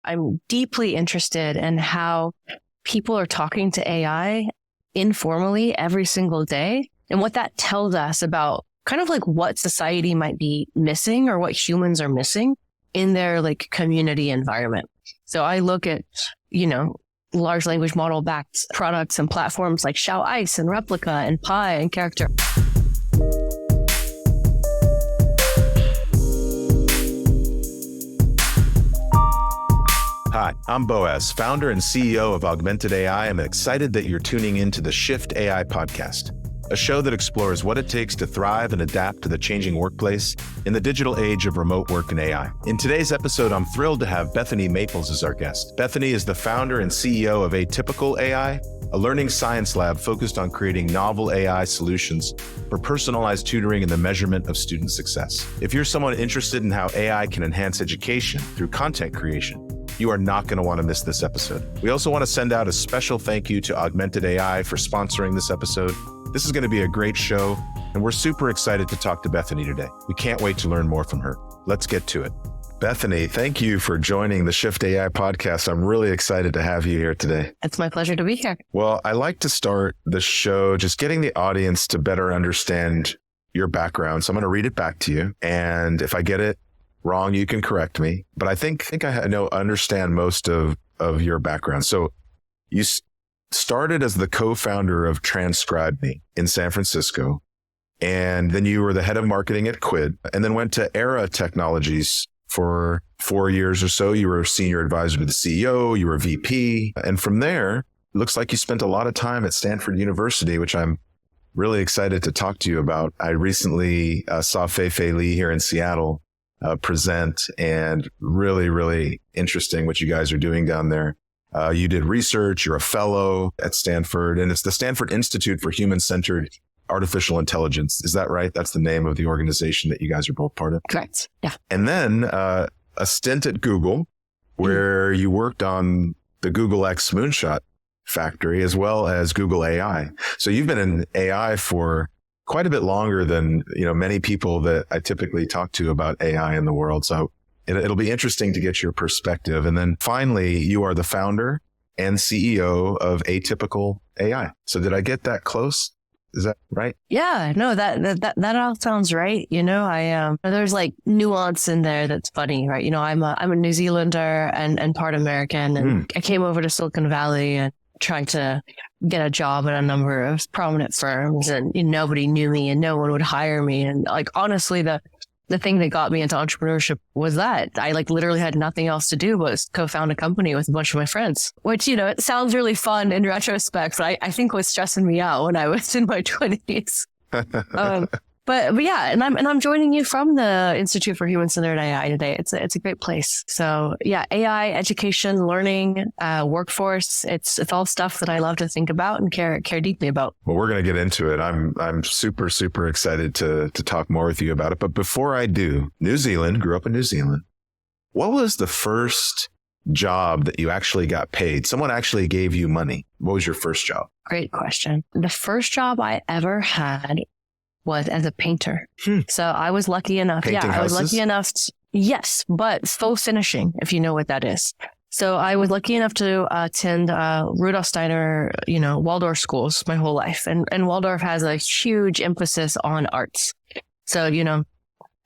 I'm deeply interested in how people are talking to AI informally every single day and what that tells us about kind of like what society might be missing or what humans are missing in their like community environment. So I look at, large language model backed products and platforms like Shout Ice and Replica and Pi and Character. Hi, I'm Boaz, founder and CEO of Augmented AI. I'm excited that you're tuning into the Shift AI podcast, a show that explores what it takes to thrive and adapt to the changing workplace in the digital age of remote work and AI. In today's episode, I'm thrilled to have Bethany Maples as our guest. Bethany is the founder and CEO of Atypical AI, a learning science lab focused on creating novel AI solutions for personalized tutoring and the measurement of student success. If you're someone interested in how AI can enhance education through content creation, you are not going to want to miss this episode. We also want to send out a special thank you to Augmented AI for sponsoring this episode. This is going to be a great show, and we're super excited to talk to Bethany today. We can't wait to learn more from her. Let's get to it. Bethany, thank you for joining the Shift AI podcast. I'm really excited to have you here today. It's my pleasure to be here. Well, I like to start the show just getting the audience to better understand your background. So I'm going to read it back to you, and if I get it wrong, you can correct me. But I think I understand most of your background. So you started as the co-founder of TranscribeMe in San Francisco, and then you were the head of marketing at Quid, and then went to Era Technologies for 4 years or so. You were a senior advisor to the CEO, you were a VP, and from there, it looks like you spent a lot of time at Stanford University, which I'm really excited to talk to you about. I recently saw Fei Li here in Seattle present, and really, really interesting what you guys are doing down there. You did research, you're a fellow at Stanford, and it's the Stanford Institute for Human-Centered Artificial Intelligence. Is that right? That's the name of the organization that you guys are both part of? Correct. Yeah. And then a stint at Google, where you worked on the Google X Moonshot factory, as well as Google AI. So you've been in AI for quite a bit longer than, many people that I typically talk to about AI in the world. So it'll be interesting to get your perspective. And then finally, you are the founder and CEO of Atypical AI. So did I get that close? Is that right? Yeah, no, that all sounds right. There's like nuance in there that's funny, right? I'm a New Zealander and part American, and I came over to Silicon Valley and trying to get a job at a number of prominent firms, and nobody knew me and no one would hire me. And like, honestly, the thing that got me into entrepreneurship was that I literally had nothing else to do but co-found a company with a bunch of my friends, which, it sounds really fun in retrospect, but I think was stressing me out when I was in my 20s. But yeah, and I'm joining you from the Institute for Human-Centered AI today. It's a great place. So yeah, AI, education, learning, workforce. It's all stuff that I love to think about and care deeply about. Well, we're going to get into it. I'm super, super excited to talk more with you about it. But before I do, grew up in New Zealand. What was the first job that you actually got paid? Someone actually gave you money. What was your first job? Great question. The first job I ever had was as a painter. So I was lucky enough. Painting houses? I was lucky enough. Yes, but faux finishing, if you know what that is. So I was lucky enough to attend Rudolf Steiner, Waldorf schools my whole life. And Waldorf has a huge emphasis on arts. So,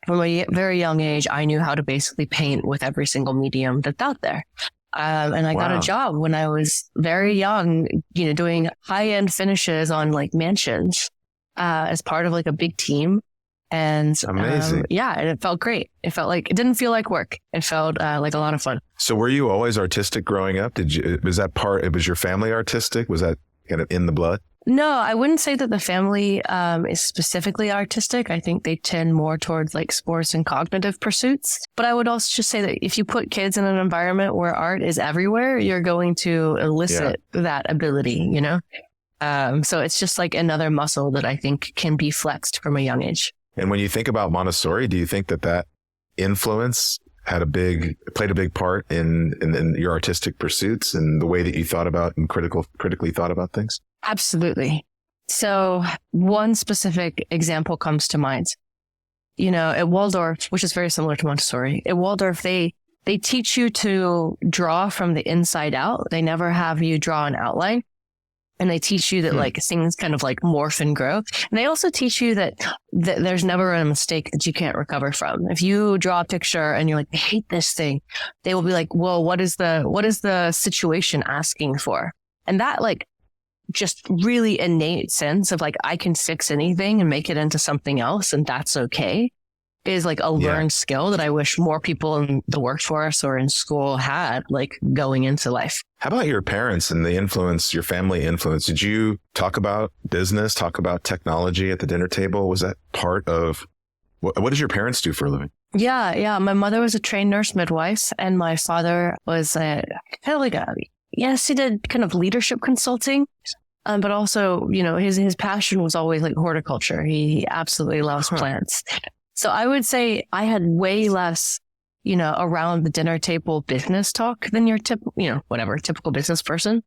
from a very young age, I knew how to basically paint with every single medium that's out there. And I got a job when I was very young, doing high-end finishes on mansions. As part of a big team. And amazing. And it felt great. It didn't feel like work. It felt like a lot of fun. So were you always artistic growing up? Was your family artistic? Was that kind of in the blood? No, I wouldn't say that the family is specifically artistic. I think they tend more towards sports and cognitive pursuits. But I would also just say that if you put kids in an environment where art is everywhere, you're going to elicit that ability, So it's just another muscle that I think can be flexed from a young age. And when you think about Montessori, do you think that influence played a big part in your artistic pursuits and the way that you thought about and critically thought about things? Absolutely. So one specific example comes to mind. At Waldorf, which is very similar to Montessori, at Waldorf, they they teach you to draw from the inside out. They never have you draw an outline. And they teach you that like things kind of like morph and grow. And they also teach you that there's never a mistake that you can't recover from. If you draw a picture and you're like, I hate this thing, they will be like, well, what is the situation asking for? And that like just really innate sense of like, I can fix anything and make it into something else. And that's okay, is like a learned skill that I wish more people in the workforce or in school had, like going into life. How about your parents and the influence, your family influence? Did you talk about business, talk about technology at the dinner table? Was that part of what did your parents do for a living? Yeah. My mother was a trained nurse midwife, and my father was he did kind of leadership consulting. But also, his passion was always like horticulture. He absolutely loves plants. So I would say I had way less, around the dinner table business talk than your typical business person,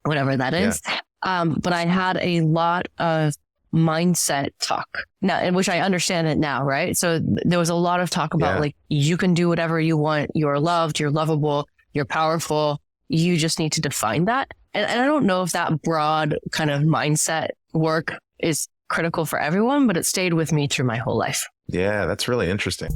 whatever that is. But I had a lot of mindset talk now, which I understand it now, right? So there was a lot of talk about like, you can do whatever you want. You're loved, you're lovable, you're powerful. You just need to define that. And I don't know if that broad kind of mindset work is critical for everyone, but it stayed with me through my whole life. Yeah, that's really interesting.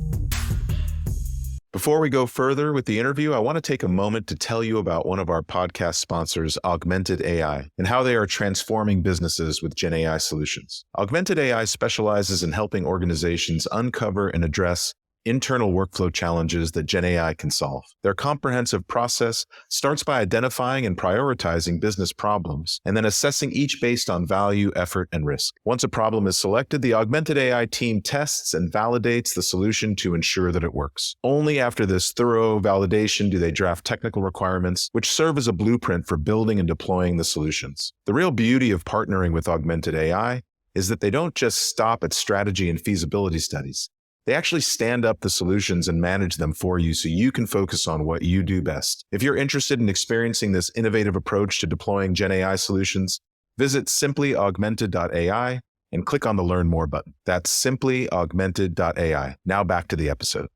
Before we go further with the interview, I want to take a moment to tell you about one of our podcast sponsors, Augmented AI, and how they are transforming businesses with Gen AI solutions. Augmented AI specializes in helping organizations uncover and address internal workflow challenges that Gen AI can solve. Their comprehensive process starts by identifying and prioritizing business problems, and then assessing each based on value, effort, and risk. Once a problem is selected, the Augmented AI team tests and validates the solution to ensure that it works. Only after this thorough validation do they draft technical requirements, which serve as a blueprint for building and deploying the solutions. The real beauty of partnering with Augmented AI is that they don't just stop at strategy and feasibility studies. They actually stand up the solutions and manage them for you so you can focus on what you do best. If you're interested in experiencing this innovative approach to deploying Gen AI solutions, visit simplyaugmented.ai and click on the Learn More button. That's simplyaugmented.ai. Now back to the episode.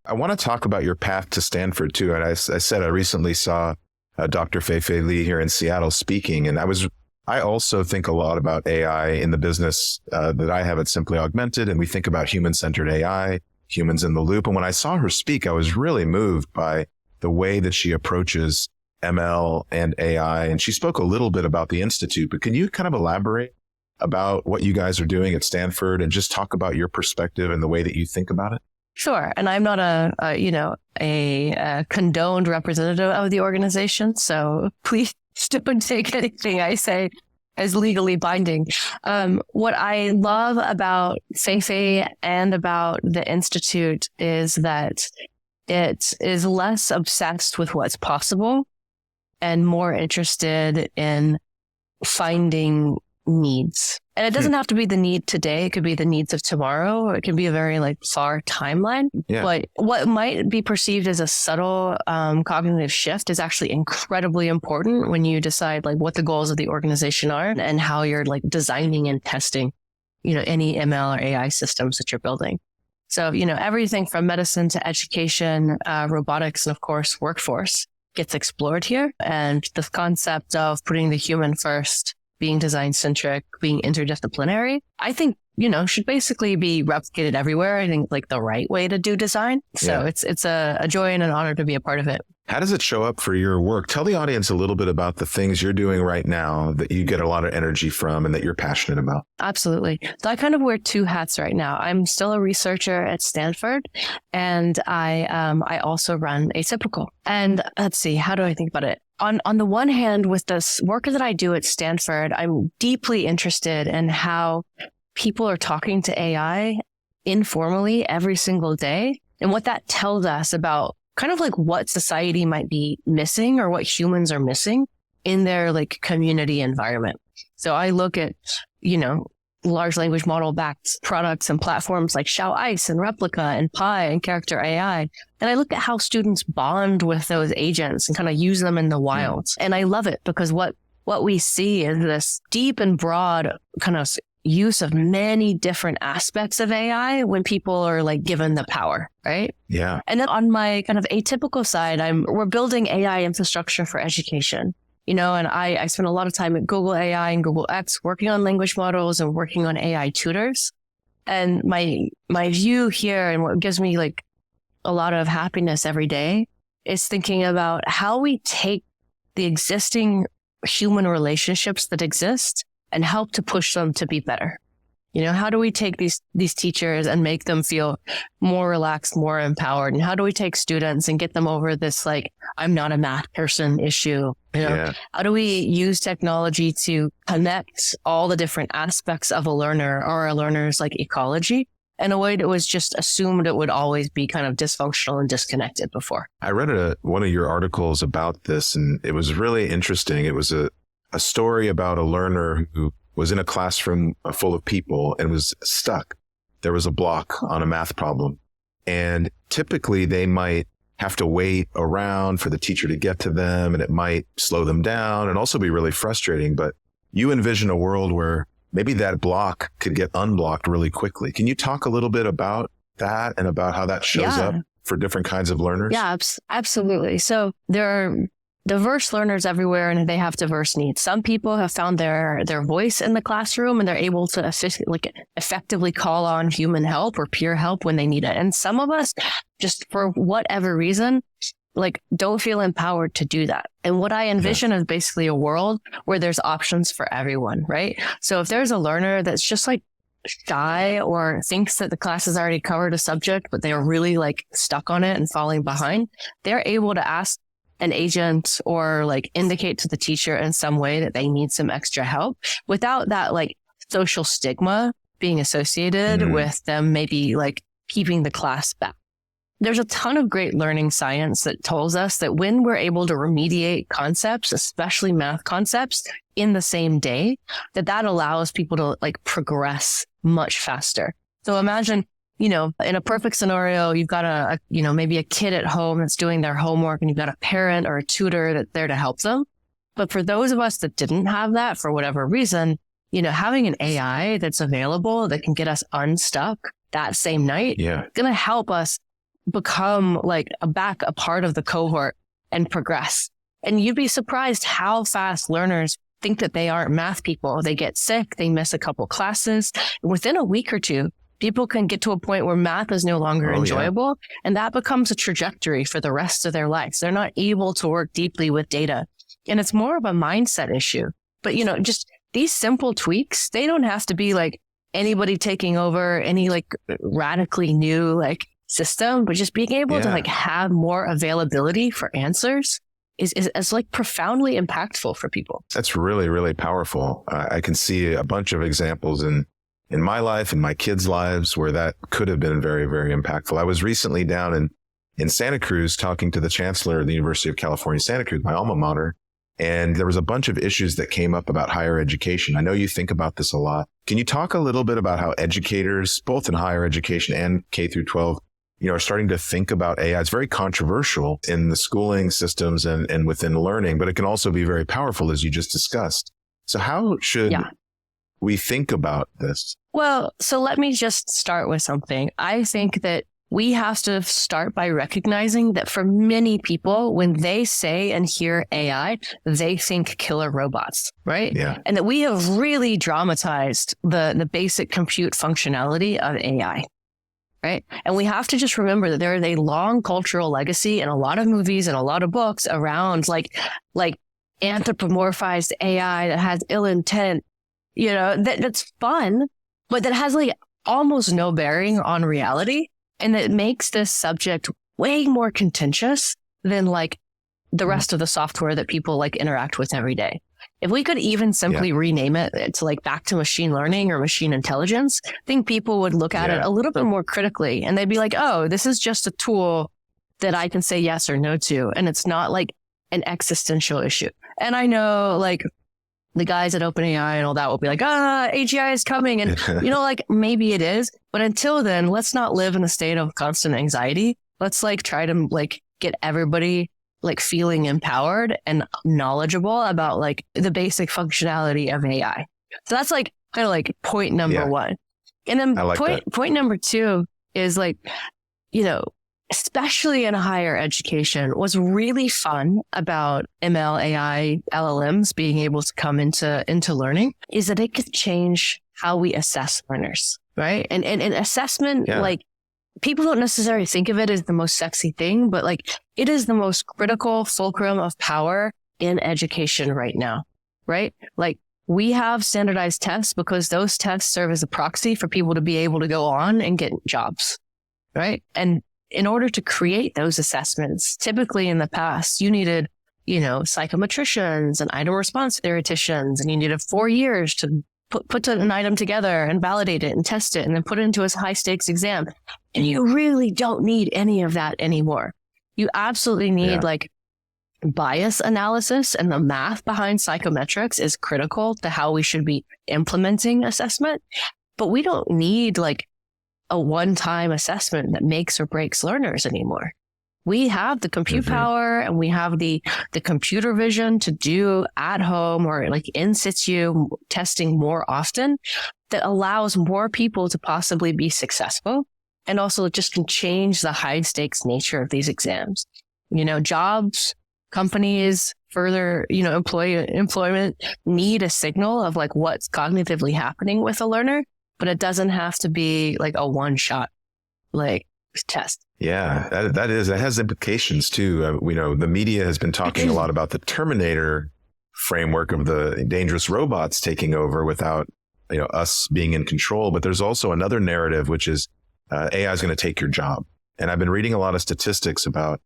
I want to talk about your path to Stanford too. And I said I recently saw Dr. Fei-Fei Li here in Seattle speaking, and I also think a lot about AI in the business that I have at Simply Augmented, and we think about human-centered AI, humans in the loop. And when I saw her speak, I was really moved by the way that she approaches ML and AI. And she spoke a little bit about the Institute, but can you kind of elaborate about what you guys are doing at Stanford and just talk about your perspective and the way that you think about it? Sure. And I'm not a condoned representative of the organization, so please don't take anything I say as legally binding. What I love about Fei-Fei and about the Institute is that it is less obsessed with what's possible and more interested in finding needs. And it doesn't have to be the need today. It could be the needs of tomorrow, or it can be a very far timeline. Yeah. But what might be perceived as a subtle cognitive shift is actually incredibly important when you decide what the goals of the organization are and how you're designing and testing, any ML or AI systems that you're building. So, everything from medicine to education, robotics, and of course, workforce gets explored here. And the concept of putting the human first, being design-centric, being interdisciplinary, I think, should basically be replicated everywhere. I think the right way to do design. So it's a joy and an honor to be a part of it. How does it show up for your work? Tell the audience a little bit about the things you're doing right now that you get a lot of energy from and that you're passionate about. Absolutely. So I kind of wear two hats right now. I'm still a researcher at Stanford, and I also run Atypical. And let's see, how do I think about it? On the one hand, with this work that I do at Stanford, I'm deeply interested in how people are talking to AI informally every single day and what that tells us about kind of what society might be missing or what humans are missing in their community environment. So I look at, large language model backed products and platforms like Shao Ice and Replica and Pi and Character AI. And I look at how students bond with those agents and kind of use them in the wild. And I love it because what we see is this deep and broad kind of use of many different aspects of AI when people are like given the power, right? Yeah. And then on my kind of atypical side, we're building AI infrastructure for education, and I spent a lot of time at Google AI and Google X working on language models and working on AI tutors. And my view here and what gives me like a lot of happiness every day is thinking about how we take the existing human relationships that exist and help to push them to be better. How do we take these teachers and make them feel more relaxed, more empowered? And how do we take students and get them over this, like, I'm not a math person issue? How do we use technology to connect all the different aspects of a learner or a learner's like ecology in a way that was just assumed it would always be kind of dysfunctional and disconnected before? I read one of your articles about this, and it was really interesting. It was a story about a learner who was in a classroom full of people and was stuck. There was a block on a math problem. And typically they might have to wait around for the teacher to get to them, and it might slow them down and also be really frustrating. But you envision a world where maybe that block could get unblocked really quickly. Can you talk a little bit about that and about how that shows up for different kinds of learners? Yeah, absolutely. So there are diverse learners everywhere, and they have diverse needs. Some people have found their voice in the classroom, and they're able to effectively call on human help or peer help when they need it. And some of us, just for whatever reason, like don't feel empowered to do that. And what I envision is basically a world where there's options for everyone, right? So if there's a learner that's just like shy or thinks that the class has already covered a subject, but they're really like stuck on it and falling behind, they're able to ask an agent or like indicate to the teacher in some way that they need some extra help without that like social stigma being associated with them maybe like keeping the class back. There's a ton of great learning science that tells us that when we're able to remediate concepts, especially math concepts, in the same day, that allows people to like progress much faster. So imagine, in a perfect scenario, you've got maybe a kid at home that's doing their homework, and you've got a parent or a tutor that's there to help them. But for those of us that didn't have that for whatever reason, having an AI that's available that can get us unstuck that same night, going to help us become like a part of the cohort and progress. And you'd be surprised how fast learners think that they aren't math people. They get sick, they miss a couple classes. Within a week or two, people can get to a point where math is no longer enjoyable, and that becomes a trajectory for the rest of their lives. They're not able to work deeply with data, and it's more of a mindset issue. But, just these simple tweaks, they don't have to be like anybody taking over any like radically new like system, but just being able to like have more availability for answers is like profoundly impactful for people. That's really, really powerful. I can see a bunch of examples in my life and my kids' lives where that could have been very, very impactful. I was recently down in Santa Cruz talking to the chancellor of the University of California, Santa Cruz, my alma mater, and there was a bunch of issues that came up about higher education. I know you think about this a lot. Can you talk a little bit about how educators, both in higher education and K through 12, are starting to think about AI? It's very controversial in the schooling systems and within learning, but it can also be very powerful, as you just discussed. So how should we think about this? Well, so let me just start with something. I think that we have to start by recognizing that for many people, when they say and hear AI, they think killer robots, right? Yeah. And that we have really dramatized the basic compute functionality of AI. Right. And we have to just remember that there is a long cultural legacy in a lot of movies and a lot of books around like anthropomorphized AI that has ill intent, that's fun, but that has like almost no bearing on reality. And that makes this subject way more contentious than like the rest of the software that people like interact with every day. If we could even simply rename it to like back to machine learning or machine intelligence, I think people would look at it a little bit more critically, and they'd be like, oh, this is just a tool that I can say yes or no to. And it's not like an existential issue. And I know like the guys at OpenAI and all that will be like, AGI is coming. And, like maybe it is. But until then, let's not live in a state of constant anxiety. Let's like try to like get everybody like feeling empowered and knowledgeable about like the basic functionality of AI. So that's like kind of like point number one. And then like point number two is like, especially in higher education, what's really fun about ML, AI, LLMs being able to come into learning is that it could change how we assess learners, right? And assessment, like, people don't necessarily think of it as the most sexy thing, but like, it is the most critical fulcrum of power in education right now, right? Like, we have standardized tests because those tests serve as a proxy for people to be able to go on and get jobs, right? And in order to create those assessments, typically in the past, you needed, psychometricians and item response theoreticians, and you needed 4 years to put an item together and validate it and test it and then put it into a high stakes exam. And you really don't need any of that anymore. You absolutely need like bias analysis, and the math behind psychometrics is critical to how we should be implementing assessment. But we don't need like a one-time assessment that makes or breaks learners anymore. We have the compute power, and we have the computer vision to do at home or like in situ testing more often that allows more people to possibly be successful, and also just can change the high stakes nature of these exams. Jobs, companies, further, employment need a signal of like what's cognitively happening with a learner, but it doesn't have to be like a one shot like test. Yeah, that has implications too. The media has been talking a lot about the Terminator framework of the dangerous robots taking over without, us being in control. But there's also another narrative, which is AI is going to take your job. And I've been reading a lot of statistics about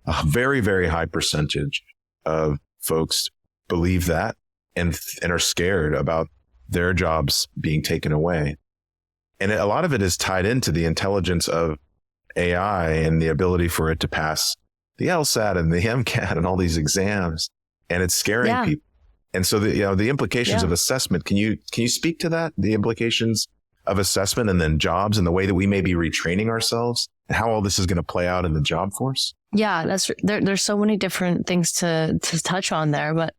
a very, very high percentage of folks believe that and are scared about their jobs being taken away. And a lot of it is tied into the intelligence of AI and the ability for it to pass the LSAT and the MCAT and all these exams. And it's scaring people. And so the implications of assessment, can you speak to that? The implications of assessment and then jobs and the way that we may be retraining ourselves and how all this is going to play out in the job force? Yeah, there's so many different things to touch on there, but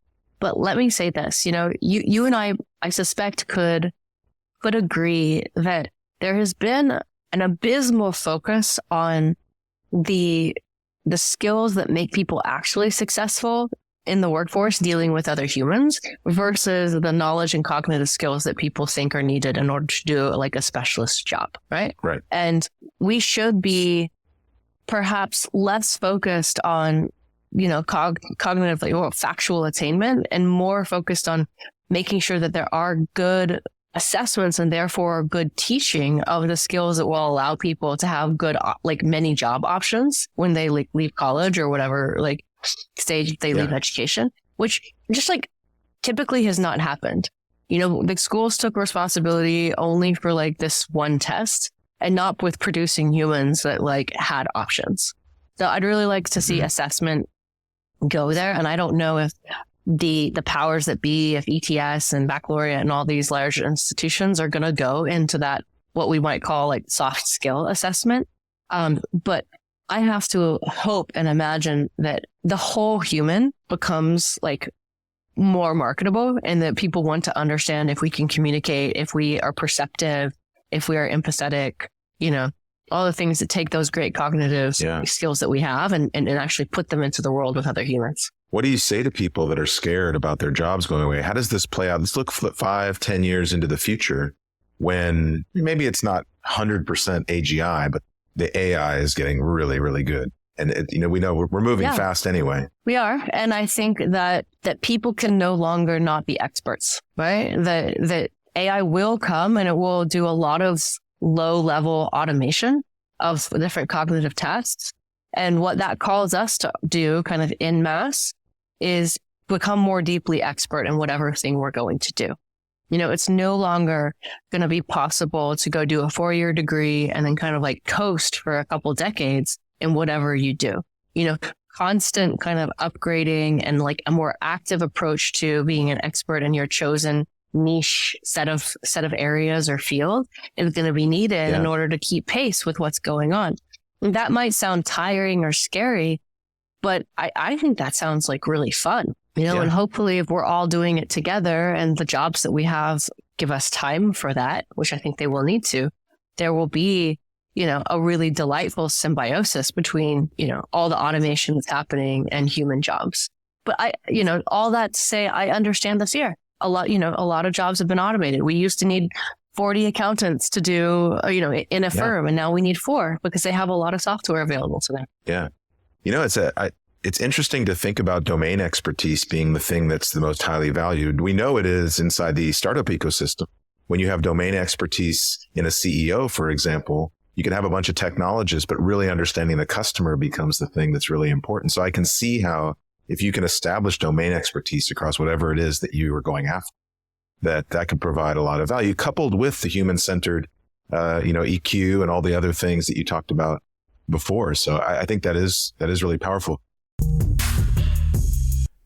let me say this, you and I suspect could agree that there has been an abysmal focus on the skills that make people actually successful in the workforce dealing with other humans versus the knowledge and cognitive skills that people think are needed in order to do like a specialist job, right? Right. And we should be perhaps less focused on, cognitively or factual attainment and more focused on making sure that there are good assessments and therefore good teaching of the skills that will allow people to have good, like many job options when they leave college or whatever, like stage they leave education, which just like typically has not happened. The schools took responsibility only for like this one test and not with producing humans that like had options. So I'd really like to see assessment go there. And I don't know if the powers that be, if ETS and baccalaureate and all these large institutions are going to go into that, what we might call like soft skill assessment. But I have to hope and imagine that the whole human becomes like more marketable and that people want to understand if we can communicate, if we are perceptive, if we are empathetic, all the things that take those great cognitive skills that we have and actually put them into the world with other humans. What do you say to people that are scared about their jobs going away? How does this play out? Let's look 5-10 years into the future when maybe it's not 100% AGI, but the AI is getting really, really good. And we know we're moving fast anyway. We are. And I think that people can no longer not be experts, right? That AI will come and it will do a lot of low level automation of different cognitive tasks. And what that calls us to do kind of en masse is become more deeply expert in whatever thing we're going to do. It's no longer going to be possible to go do a 4-year degree and then kind of like coast for a couple decades in whatever you do. Constant kind of upgrading and like a more active approach to being an expert in your chosen niche set of areas or field is going to be needed in order to keep pace with what's going on. And that might sound tiring or scary, but I think that sounds like really fun. And hopefully if we're all doing it together and the jobs that we have give us time for that, which I think they will need to, there will be, a really delightful symbiosis between, all the automation that's happening and human jobs. But all that to say, I understand the fear. A lot of jobs have been automated. We used to need 40 accountants to do, in a firm, and now we need 4 because they have a lot of software available to them. Yeah. It's interesting to think about domain expertise being the thing that's the most highly valued. We know it is inside the startup ecosystem. When you have domain expertise in a CEO, for example, you can have a bunch of technologists, but really understanding the customer becomes the thing that's really important. So I can see how if you can establish domain expertise across whatever it is that you are going after, that can provide a lot of value, coupled with the human-centered, EQ and all the other things that you talked about before. So I think that is really powerful.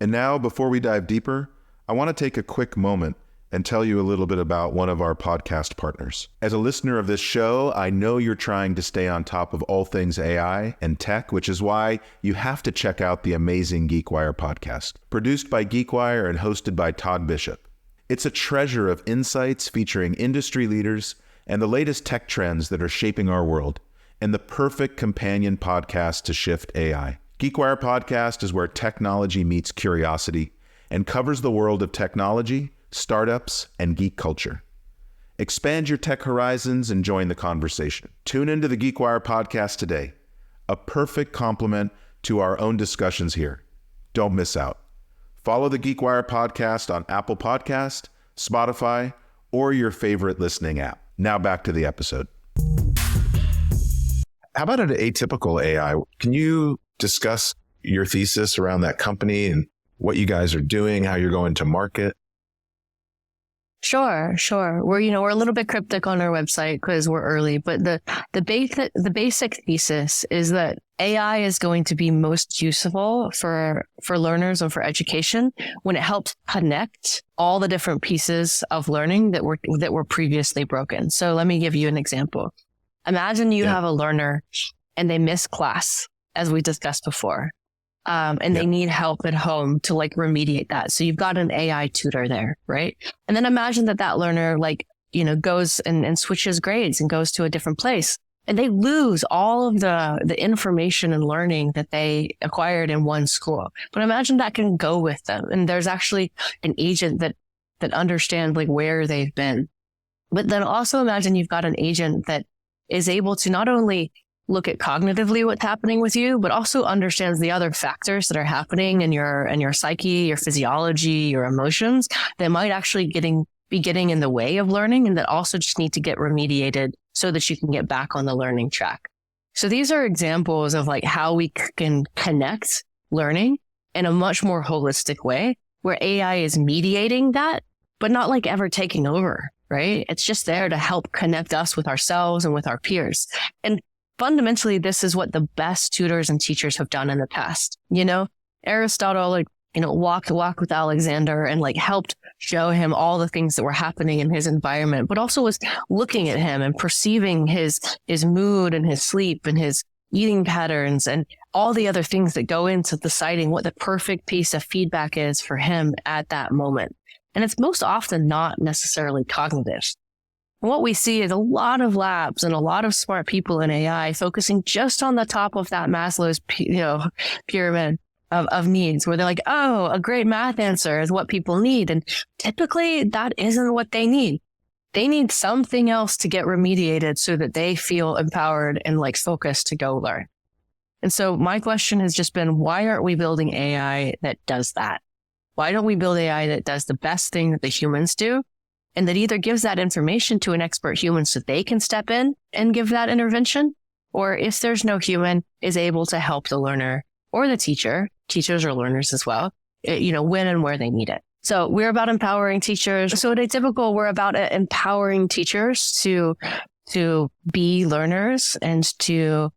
And now, before we dive deeper, I want to take a quick moment and tell you a little bit about one of our podcast partners. As a listener of this show, I know you're trying to stay on top of all things AI and tech, which is why you have to check out the amazing GeekWire podcast, produced by GeekWire and hosted by Todd Bishop. It's a treasure of insights featuring industry leaders and the latest tech trends that are shaping our world, and the perfect companion podcast to shift AI. GeekWire podcast is where technology meets curiosity and covers the world of technology, startups, and geek culture. Expand your tech horizons and join the conversation. Tune into the GeekWire podcast today, a perfect complement to our own discussions here. Don't miss out. Follow the GeekWire podcast on Apple Podcast, Spotify, or your favorite listening app. Now back to the episode. How about an Atypical AI? Can you discuss your thesis around that company and what you guys are doing, how you're going to market? Sure. We're a little bit cryptic on our website because we're early, but the basic thesis is that AI is going to be most useful for learners and for education when it helps connect all the different pieces of learning that were previously broken. So let me give you an example. Imagine you have a learner and they miss class, as we discussed before. And they need help at home to remediate that. So you've got an AI tutor there, right? And then imagine that learner goes and switches grades and goes to a different place, and they lose all of the information and learning that they acquired in one school. But imagine that can go with them, and there's actually an agent that understands where they've been. But then also imagine you've got an agent that is able to not only look at cognitively what's happening with you, but also understands the other factors that are happening in your psyche, your physiology, your emotions that might actually be getting in the way of learning, and that also just need to get remediated so that you can get back on the learning track. So these are examples of how we can connect learning in a much more holistic way, where AI is mediating that, but not ever taking over, right? It's just there to help connect us with ourselves and with our peers. And fundamentally, this is what the best tutors and teachers have done in the past. Aristotle, walked with Alexander and helped show him all the things that were happening in his environment, but also was looking at him and perceiving his mood and his sleep and his eating patterns and all the other things that go into deciding what the perfect piece of feedback is for him at that moment. And it's most often not necessarily cognitive. And what we see is a lot of labs and a lot of smart people in AI focusing just on the top of that Maslow's pyramid of needs, where they're oh, a great math answer is what people need. And typically that isn't what they need. They need something else to get remediated so that they feel empowered and focused to go learn. And so my question has just been, why aren't we building AI that does that? Why don't we build AI that does the best thing that the humans do, and that either gives that information to an expert human so they can step in and give that intervention, or if there's no human, is able to help the learner or the teachers or learners as well, when and where they need it. So we're about empowering teachers. So at Atypical, we're about empowering teachers to be learners and to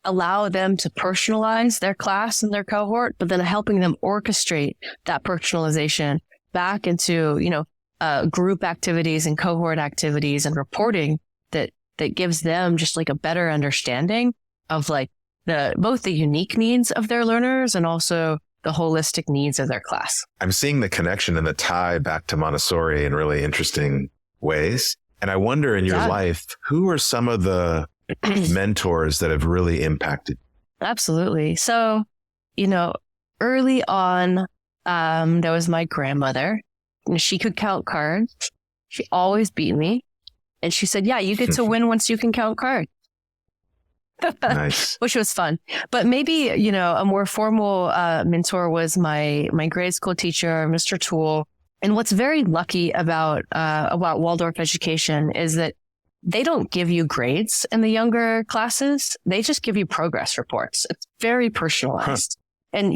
allow them to personalize their class and their cohort, but then helping them orchestrate that personalization back into, group activities and cohort activities and reporting that gives them just a better understanding of both the unique needs of their learners and also the holistic needs of their class. I'm seeing the connection and the tie back to Montessori in really interesting ways. And I wonder in your life, who are some of the mentors that have really impacted? Absolutely. So, early on, there was my grandmother. She could count cards. She always beat me. And she said, yeah, you get to win once you can count cards. Nice. Which was fun. But maybe, a more formal mentor was my grade school teacher, Mr. Toole. And what's very lucky about Waldorf education is that they don't give you grades in the younger classes. They just give you progress reports. It's very personalized. And,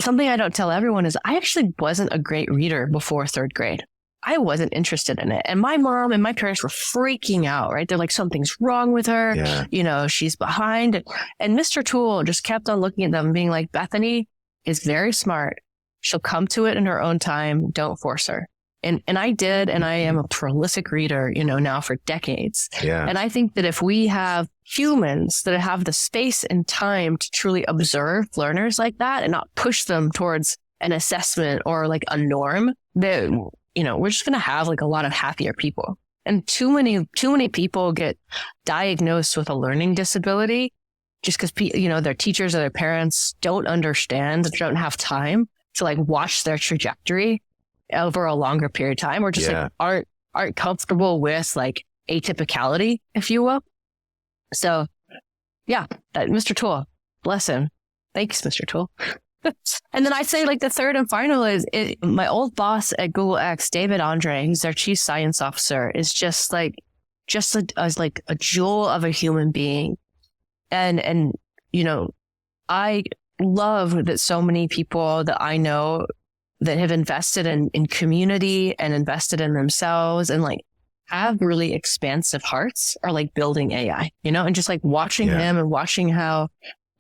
something I don't tell everyone is I actually wasn't a great reader before third grade. I wasn't interested in it. And my mom and my parents were freaking out, right? They're like, something's wrong with her. Yeah. She's behind. And Mr. Toole just kept on looking at them and being like, Bethany is very smart. She'll come to it in her own time. Don't force her. And I did. And I am a prolific reader, now for decades. Yeah. And I think that if we have humans that have the space and time to truly observe learners like that and not push them towards an assessment or like a norm, then we're just going to have like a lot of happier people. And too many people get diagnosed with a learning disability just because, their teachers or their parents don't understand, don't have time to like watch their trajectory over a longer period of time, or just like aren't comfortable with like atypicality, if you will. So yeah, that Mr. Toole, bless him. Thanks, Mr. Toole. And then I'd say like the third and final is my old boss at Google X, David Andre, who's their chief science officer, is just a jewel of a human being. And I love that so many people that I know that have invested in community and invested in themselves and like have really expansive hearts are like building AI, and just like watching him and watching how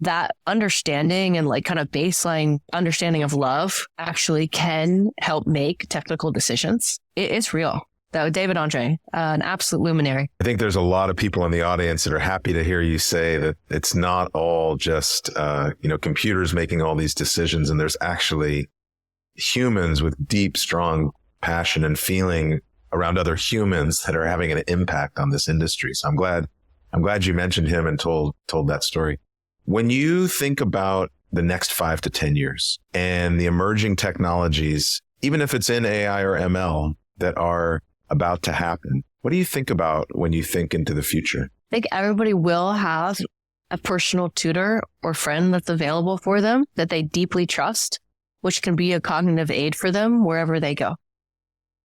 that understanding and like kind of baseline understanding of love actually can help make technical decisions. It's real. Though David Andre, an absolute luminary. I think there's a lot of people in the audience that are happy to hear you say that it's not all just, computers making all these decisions, and there's actually humans with deep, strong passion and feeling around other humans that are having an impact on this industry. So I'm glad you mentioned him and told that story. When you think about the next 5 to 10 years and the emerging technologies, even if it's in AI or ML that are about to happen, what do you think about when you think into the future? I think everybody will have a personal tutor or friend that's available for them that they deeply trust, which can be a cognitive aid for them wherever they go.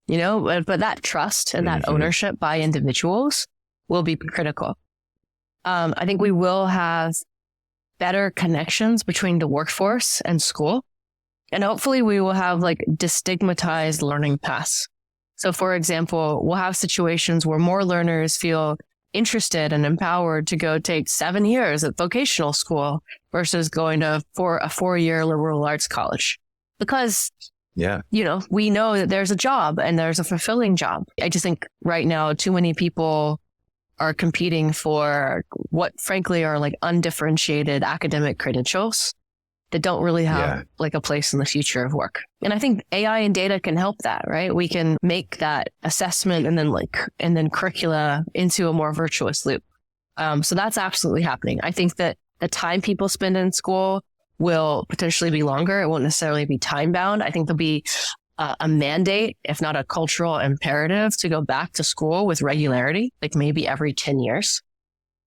But that trust and that ownership by individuals will be critical. I think we will have better connections between the workforce and school. And hopefully we will have like destigmatized learning paths. So for example, we'll have situations where more learners feel interested and empowered to go take 7 years at vocational school versus going for a 4-year liberal arts college. Because, we know that there's a job and there's a fulfilling job. I just think right now, too many people are competing for what frankly are like undifferentiated academic credentials that don't really have like a place in the future of work. And I think AI and data can help that, right? We can make that assessment and then curricula into a more virtuous loop. So that's absolutely happening. I think that the time people spend in school will potentially be longer. It won't necessarily be time bound. I think there'll be a mandate, if not a cultural imperative, to go back to school with regularity, like maybe every 10 years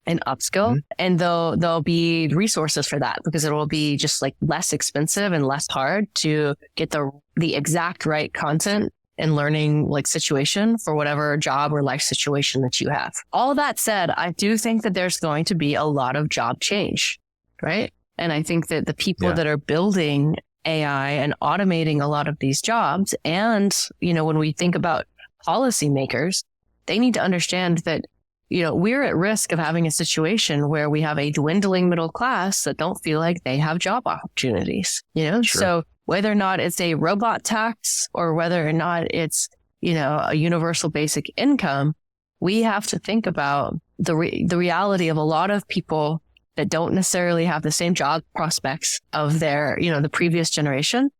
and upskill. Mm-hmm. And there'll be resources for that because it will be just like less expensive and less hard to get the exact right content and learning like situation for whatever job or life situation that you have. All that said, I do think that there's going to be a lot of job change, right? And I think that the people that are building AI and automating a lot of these jobs. And, when we think about policymakers, they need to understand that, we're at risk of having a situation where we have a dwindling middle class that don't feel like they have job opportunities, Sure. So whether or not it's a robot tax or whether or not it's, a universal basic income, we have to think about the reality of a lot of people that don't necessarily have the same job prospects of their, the previous generation,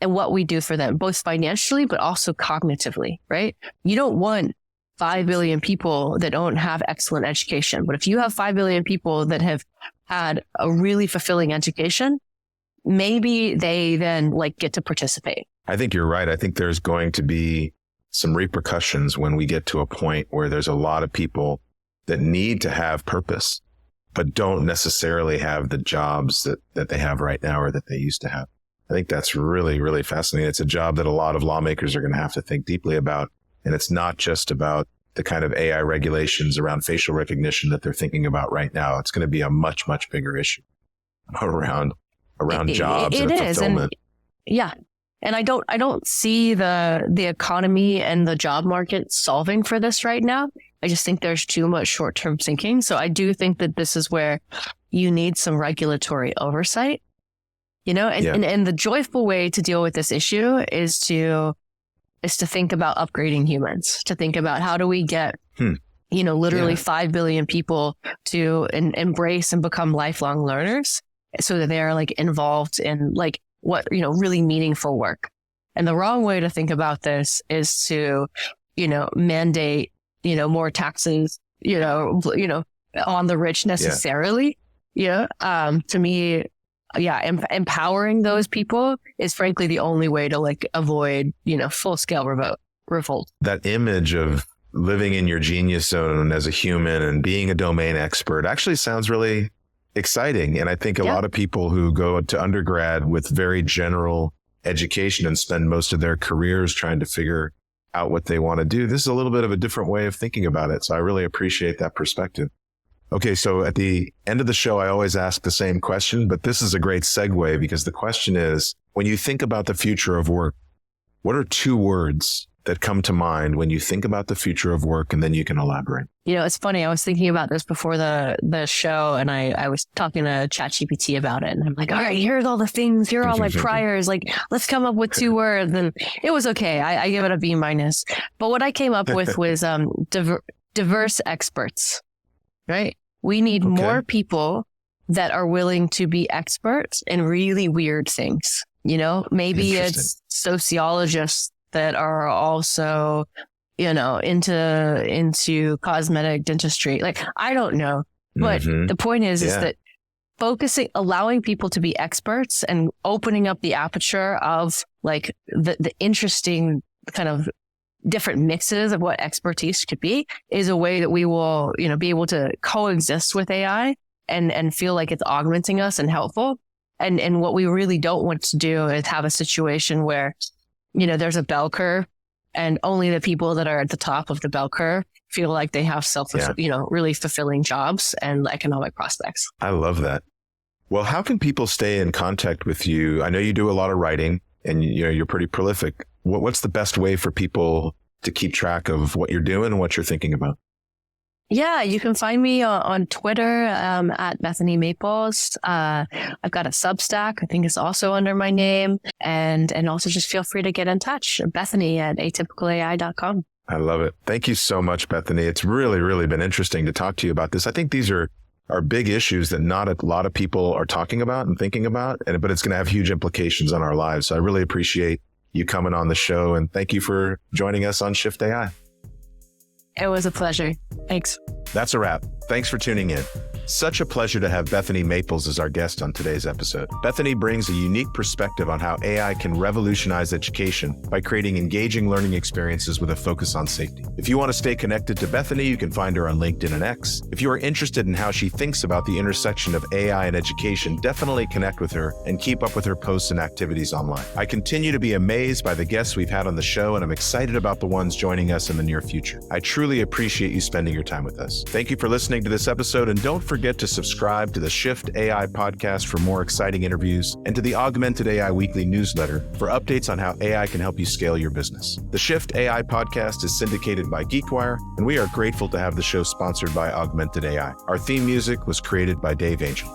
and what we do for them, both financially, but also cognitively, right? You don't want 5 billion people that don't have excellent education. But if you have 5 billion people that have had a really fulfilling education, maybe they then get to participate. I think you're right. I think there's going to be some repercussions when we get to a point where there's a lot of people that need to have purpose, but don't necessarily have the jobs that they have right now or that they used to have. I think that's really, really fascinating. It's a job that a lot of lawmakers are going to have to think deeply about. And it's not just about the kind of AI regulations around facial recognition that they're thinking about right now. It's going to be a much, much bigger issue around jobs and fulfillment. And I don't see the economy and the job market solving for this right now. I just think there's too much short-term thinking. So I do think that this is where you need some regulatory oversight. And the joyful way to deal with this issue is to think about upgrading humans, to think about how do we get, literally 5 billion people to embrace and become lifelong learners so that they are involved in what, really meaningful work. And the wrong way to think about this is to, mandate, more taxes, on the rich necessarily. To me, empowering those people is frankly the only way to avoid, full scale revolt. That image of living in your genius zone as a human and being a domain expert actually sounds really exciting. And I think a lot of people who go to undergrad with very general education and spend most of their careers trying to figure out what they want to do, this is a little bit of a different way of thinking about it. So I really appreciate that perspective. Okay, so at the end of the show, I always ask the same question, but this is a great segue because the question is, when you think about the future of work, what are 2 words that come to mind when you think about the future of work? And then you can elaborate. It's funny. I was thinking about this before the show, and I was talking to ChatGPT about it. And I'm like, all right, here's all the things. Here are all my priors. Let's come up with 2 words. And it was okay. I give it a B-. But what I came up with was diverse experts. Right? We need more people that are willing to be experts in really weird things. Maybe it's sociologists that are also, into cosmetic dentistry. I don't know. But the point is that allowing people to be experts and opening up the aperture of the interesting kind of different mixes of what expertise could be is a way that we will, be able to coexist with AI and feel like it's augmenting us and helpful. And what we really don't want to do is have a situation where, there's a bell curve and only the people that are at the top of the bell curve feel like they have really fulfilling jobs and economic prospects. I love that. Well, how can people stay in contact with you? I know you do a lot of writing and you're pretty prolific. What's the best way for people to keep track of what you're doing and what you're thinking about? Yeah, you can find me on Twitter at Bethanie Maples. I've got a Substack. I think it's also under my name. And also just feel free to get in touch. Bethany at atypicalai.com. I love it. Thank you so much, Bethany. It's really, really been interesting to talk to you about this. I think these are big issues that not a lot of people are talking about and thinking about, but it's going to have huge implications on our lives. So I really appreciate you coming on the show, and thank you for joining us on Shift AI. It was a pleasure. Thanks. That's a wrap. Thanks for tuning in. Such a pleasure to have Bethanie Maples as our guest on today's episode. Bethany brings a unique perspective on how AI can revolutionize education by creating engaging learning experiences with a focus on safety. If you want to stay connected to Bethany, you can find her on LinkedIn and X. If you are interested in how she thinks about the intersection of AI and education, definitely connect with her and keep up with her posts and activities online. I continue to be amazed by the guests we've had on the show, and I'm excited about the ones joining us in the near future. I truly appreciate you spending your time with us. Thank you for listening to this episode, and don't forget to subscribe to the Shift AI podcast for more exciting interviews and to the Augmented AI weekly newsletter for updates on how AI can help you scale your business. The Shift AI podcast is syndicated by GeekWire, and we are grateful to have the show sponsored by Augmented AI. Our theme music was created by Dave Angel.